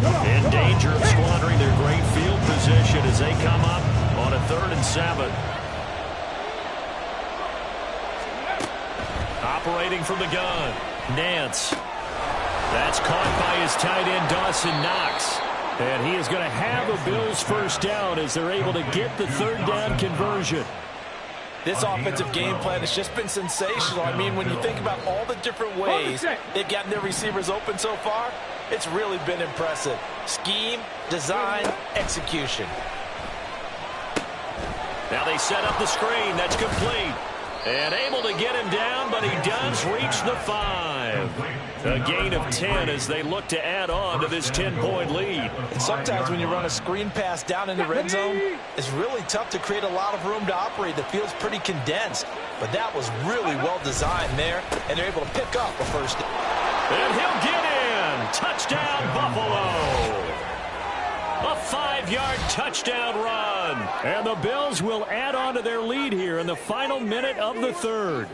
In danger of squandering their great field position as they come up on a 3rd and 7. operating from the gun. Nance. That's caught by his tight end, Dawson Knox. And he is going to have a Bills first down as they're able to get the third down conversion. This offensive game plan has just been sensational. I mean, when you think about all the different ways they've gotten their receivers open so far, it's really been impressive. Scheme, design, execution. Now they set up the screen. That's complete. And able to get him down, but he does reach the 5. A gain of 10 as they look to add on to this 10-point lead. And sometimes when you run a screen pass down in the red zone, it's really tough to create a lot of room to operate. The field's pretty condensed. But that was really well designed there, and they're able to pick up a first down. And he'll get in. Touchdown, Buffalo. A 5-yard touchdown run. And the Bills will add on to their lead here in the final minute of the third.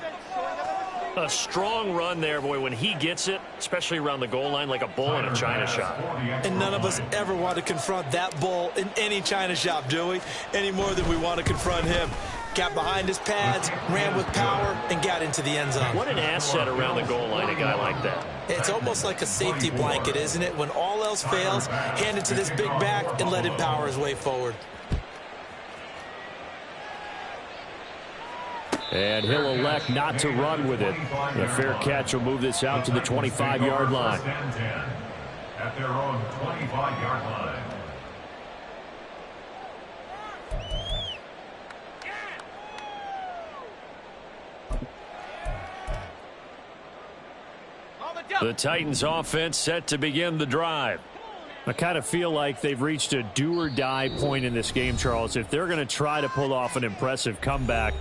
A strong run there, boy, when he gets it, especially around the goal line, like a bull in a china shop. And none of us ever want to confront that bull in any china shop, do we? Any more than we want to confront him. Got behind his pads, ran with power, and got into the end zone. What an asset around the goal line, a guy like that. It's almost like a safety blanket, isn't it? When all else fails, hand it to this big back and let him power his way forward. And he'll elect not to run with it. The fair catch will move this out to the 25-yard line. At their own 25-yard line. The Titans offense set to begin the drive. I kind of feel like they've reached a do-or-die point in this game, Charles. If they're going to try to pull off an impressive comeback,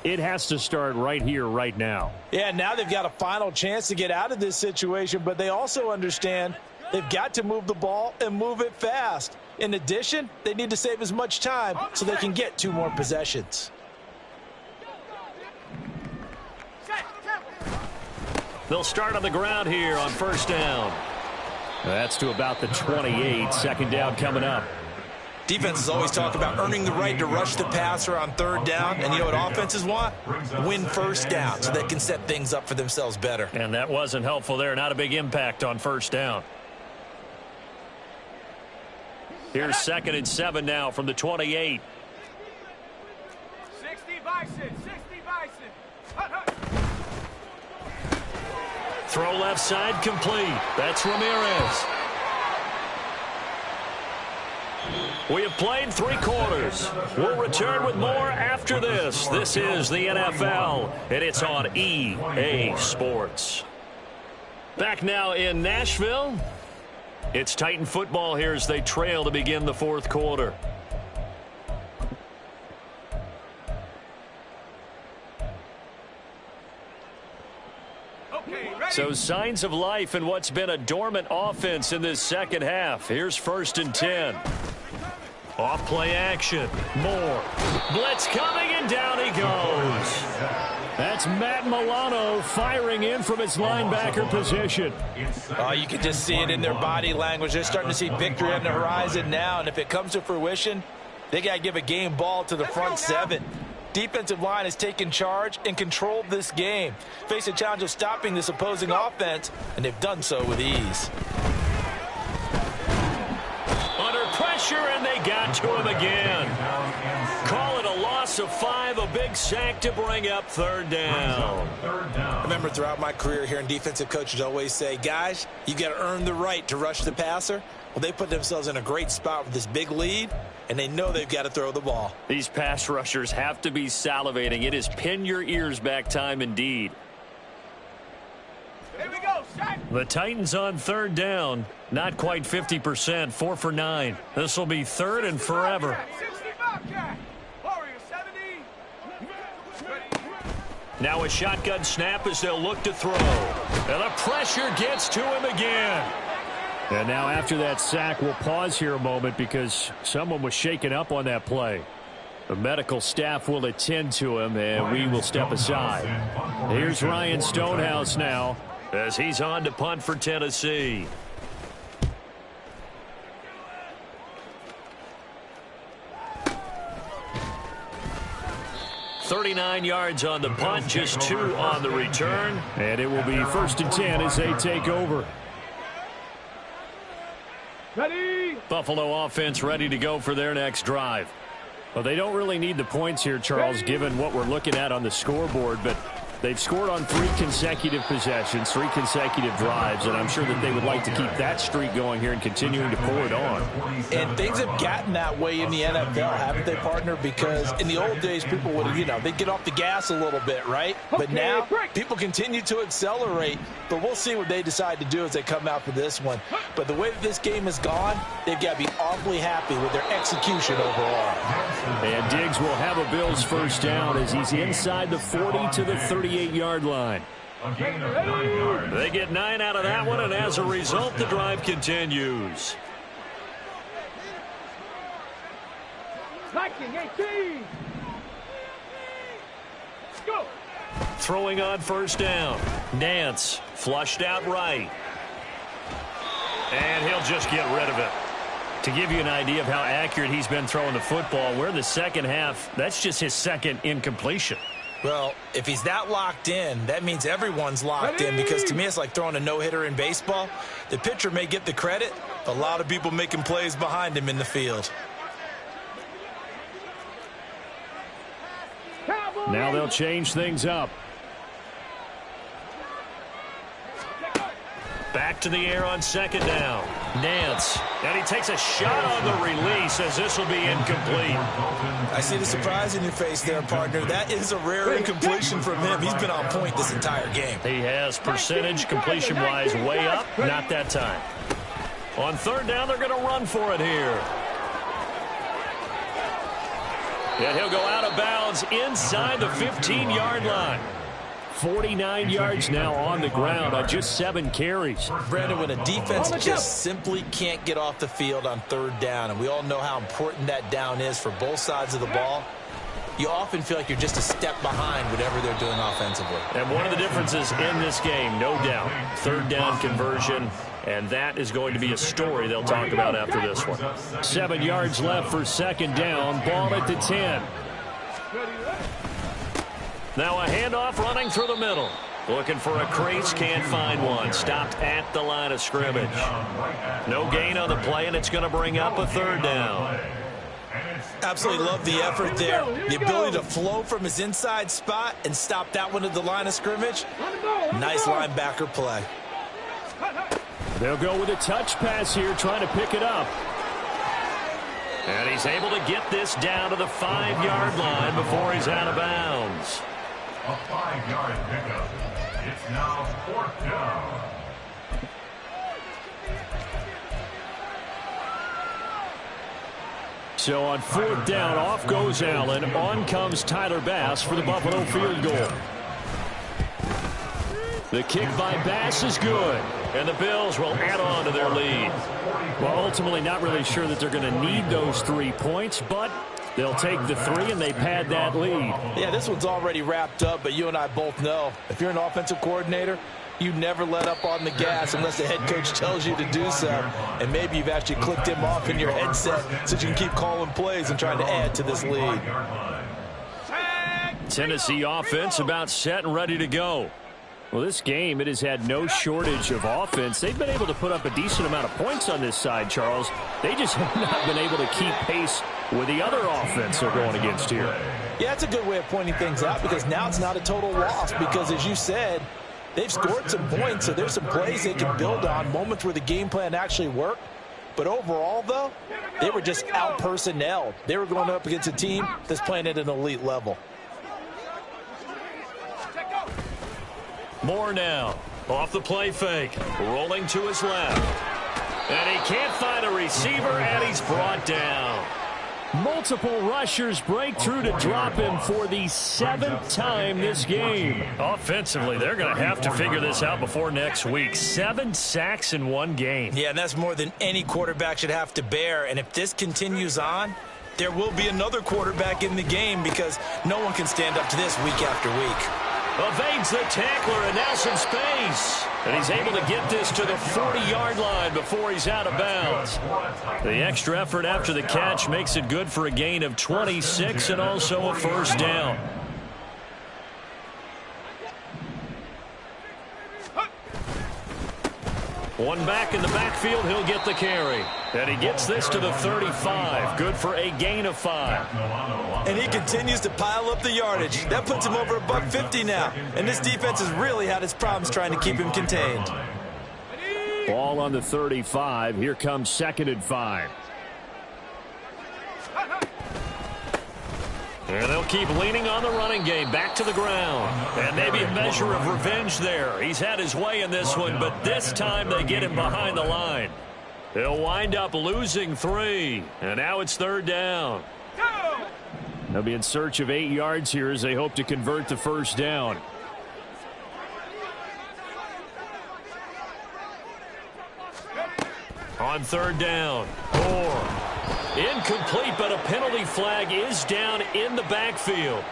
it has to start right here, right now. Yeah, now they've got a final chance to get out of this situation, but they also understand they've got to move the ball and move it fast. In addition, they need to save as much time so they can get 2 more possessions. They'll start on the ground here on first down. That's to about the 28. Second down coming up. Defenses always talk about earning the right to rush the passer on third down. And you know what offenses want? Win first down so they can set things up for themselves better. And that wasn't helpful there. Not a big impact on first down. Here's 2nd and 7 now from the 28. 60 Bison, 60 Bison. Hut, hut. Throw left side complete. That's Ramirez. We have played 3 quarters. We'll return with more after this. This is the NFL, and it's on EA Sports. Back now in Nashville. It's Titan football here as they trail to begin the 4th quarter. So signs of life in what's been a dormant offense in this second half. Here's 1st and 10. Off play action. Moore. Blitz coming, and down he goes. That's Matt Milano firing in from his linebacker position. You can just see it in their body language. They're starting to see victory on the horizon now, and if it comes to fruition, they got to give a game ball to the front 7. Defensive line has taken charge and controlled this game. Face a challenge of stopping this opposing offense, and they've done so with ease. Under pressure, and they got to him again. Call it a loss of 5, a big sack to bring up 3rd down. I remember throughout my career hearing defensive coaches always say, guys, you got to earn the right to rush the passer. Well, they put themselves in a great spot with this big lead, and they know they've got to throw the ball. These pass rushers have to be salivating. It is pin your ears back time indeed. Here we go, set. The Titans on 3rd down. Not quite 50%, 4 for 9. This will be 3rd and forever. 60 Bobcat. Warrior 70. Now a shotgun snap as they'll look to throw. And the pressure gets to him again. And now after that sack, we'll pause here a moment because someone was shaken up on that play. The medical staff will attend to him, and we will step aside. Here's Ryan Stonehouse now as he's on to punt for Tennessee. 39 yards on the punt, just 2 on the return. And it will be 1st and 10 as they take over. Ready? Buffalo offense ready to go for their next drive. Well, they don't really need the points here, Charles, given what we're looking at on the scoreboard, but they've scored on 3 consecutive possessions, 3 consecutive drives, and I'm sure that they would like to keep that streak going here and continuing to pull it on. And things have gotten that way in the NFL, haven't they, partner? Because in the old days, people would, they'd get off the gas a little bit, right? But now, people continue to accelerate, but we'll see what they decide to do as they come out for this one. But the way that this game has gone, they've got to be awfully happy with their execution overall. And Diggs will have a Bills first down as he's inside the 40 to the 38-yard line. A gain of 9 yards. They get 9 out of that one, and as a result, the drive continues. 19, go. Throwing on first down. Nance flushed out right. And he'll just get rid of it. To give you an idea of how accurate he's been throwing the football, we're in the second half. That's just his second incompletion. Well, if he's that locked in, that means everyone's locked in, because to me it's like throwing a no-hitter in baseball. The pitcher may get the credit, but a lot of people making plays behind him in the field. Now they'll change things up. Back to the air on second down. Nance. And he takes a shot on the release as this will be incomplete. I see the surprise in your face there, partner. That is a rare incompletion from him. He's been on point this entire game. He has percentage completion-wise way up. Not that time. On third down, they're going to run for it here. And he'll go out of bounds inside the 15-yard line. 49 yards now on the ground on just 7 carries. Brandon, when a defense just simply can't get off the field on third down, and we all know how important that down is for both sides of the ball, you often feel like you're just a step behind whatever they're doing offensively. And one of the differences in this game, no doubt, third down conversion, and that is going to be a story they'll talk about after this one. 7 yards left for second down, ball at the 10. Now a handoff running through the middle. Looking for a crease, can't find one. Stopped at the line of scrimmage. No gain on the play, and it's going to bring up a third down. Absolutely love the effort there. The ability to flow from his inside spot and stop that one at the line of scrimmage. Nice linebacker play. They'll go with a touch pass here, trying to pick it up. And he's able to get this down to the 5-yard line before he's out of bounds. A 5-yard pickup. It's now 4th down. So on 4th down, off goes Allen. On comes Tyler Bass for the Buffalo field goal. The kick by Bass is good. And the Bills will add on to their lead. Well, ultimately not really sure that they're going to need those 3 points, but they'll take the 3 and they pad that lead. Yeah, this one's already wrapped up, but you and I both know if you're an offensive coordinator, you never let up on the gas unless the head coach tells you to do so. And maybe you've actually clicked him off in your headset so you can keep calling plays and trying to add to this lead. Tennessee offense about set and ready to go. Well, this game, it has had no shortage of offense. They've been able to put up a decent amount of points on this side, Charles. They just have not been able to keep pace with the other offense they're going against here. Yeah, that's a good way of pointing things out, because now it's not a total loss, because as you said, they've scored some points, so there's some plays they can build on, moments where the game plan actually worked. But overall, though, they were just out-personnelled. They were going up against a team that's playing at an elite level. Moore now, off the play fake, rolling to his left. And he can't find a receiver, and he's brought down. Multiple rushers break through to drop him for the 7th time this game. Offensively, they're going to have to figure this out before next week. 7 sacks in one game. Yeah, and that's more than any quarterback should have to bear. And if this continues on, there will be another quarterback in the game, because no one can stand up to this week after week. Evades the tackler and now some space. And he's able to get this to the 40-yard line before he's out of bounds. The extra effort after the catch makes it good for a gain of 26 and also a first down. One back in the backfield, he'll get the carry. And he gets this to the 35. Good for a gain of 5. And he continues to pile up the yardage. That puts him over $150 now. And this defense has really had its problems trying to keep him contained. Ball on the 35. Here comes 2nd and 5. And they'll keep leaning on the running game. Back to the ground. And maybe a measure of revenge there. He's had his way in this one, but this time they get him behind the line. They'll wind up losing 3. And now it's 3rd down. They'll be in search of 8 yards here as they hope to convert the 1st down. On 3rd down. Moore. Incomplete, but a penalty flag is down in the backfield.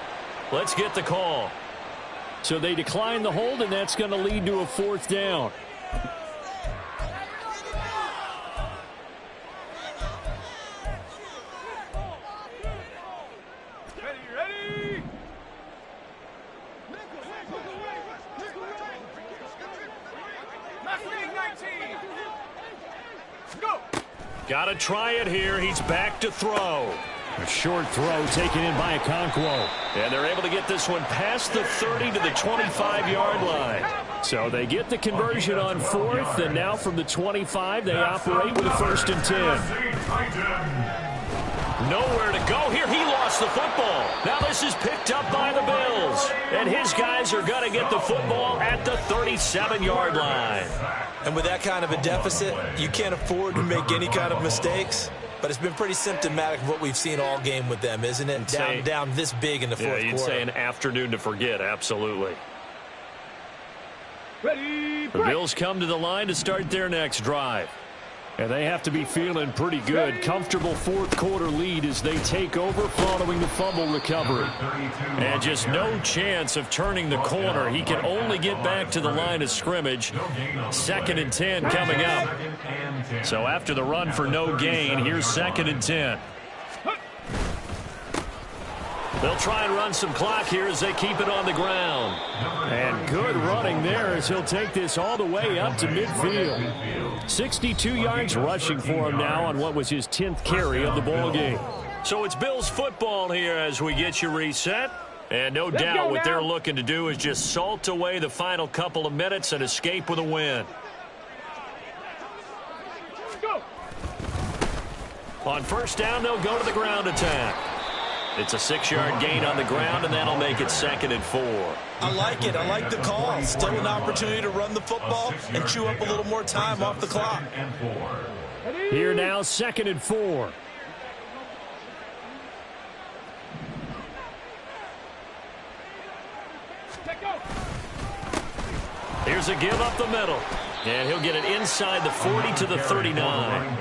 Let's get the call. So they decline the hold, and that's going to lead to a 4th down. Ready. Mustang 19. Go. Got to try it here. He's back to throw. A short throw taken in by Okonkwo. And they're able to get this one past the 30 to the 25-yard line. So they get the conversion on 4th, and now from the 25, they operate with a 1st and 10. Nowhere to go here. He lost the football. Now this is picked up by the Bills. And his guys are going to get the football at the 37-yard line. And with that kind of a deficit, you can't afford to make any kind of mistakes. But it's been pretty symptomatic of what we've seen all game with them, isn't it? Down this big in the fourth quarter. You'd say an afternoon to forget, absolutely. Ready. The Bills come to the line to start their next drive. And they have to be feeling pretty good. Comfortable 4th quarter lead as they take over following the fumble recovery. And just no chance of turning the corner. He can only get back to the line of scrimmage. 2nd and 10 coming up. So after the run for no gain, here's 2nd and 10. They'll try and run some clock here as they keep it on the ground. And good running there as he'll take this all the way up to midfield. 62 yards rushing for him now on what was his 10th carry of the ball game. So it's Bills football here as we get you reset. And no doubt what they're looking to do is just salt away the final couple of minutes and escape with a win. Go. On 1st down, they'll go to the ground attack. It's a 6-yard gain on the ground, and that'll make it 2nd and 4. I like it. I like the call. Still an opportunity to run the football and chew up a little more time off the clock. Here now, 2nd and 4. Here's a give up the middle. And he'll get it inside the 40 to the 39.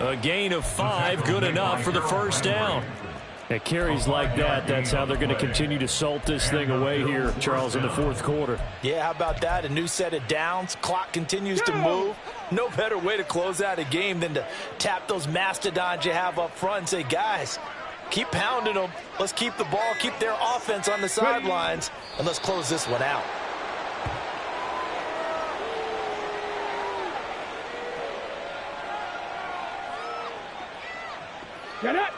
A gain of 5, good enough for the 1st down. At carries like that, that's how they're going to continue to salt this thing away here, Charles, in the 4th quarter. Yeah, how about that? A new set of downs. Clock continues to move. No better way to close out a game than to tap those mastodons you have up front and say, guys, keep pounding them. Let's keep the ball, keep their offense on the sidelines, and let's close this one out. Get it.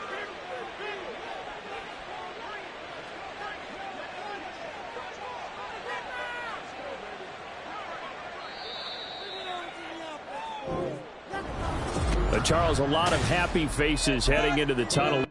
Charles, a lot of happy faces heading into the tunnel.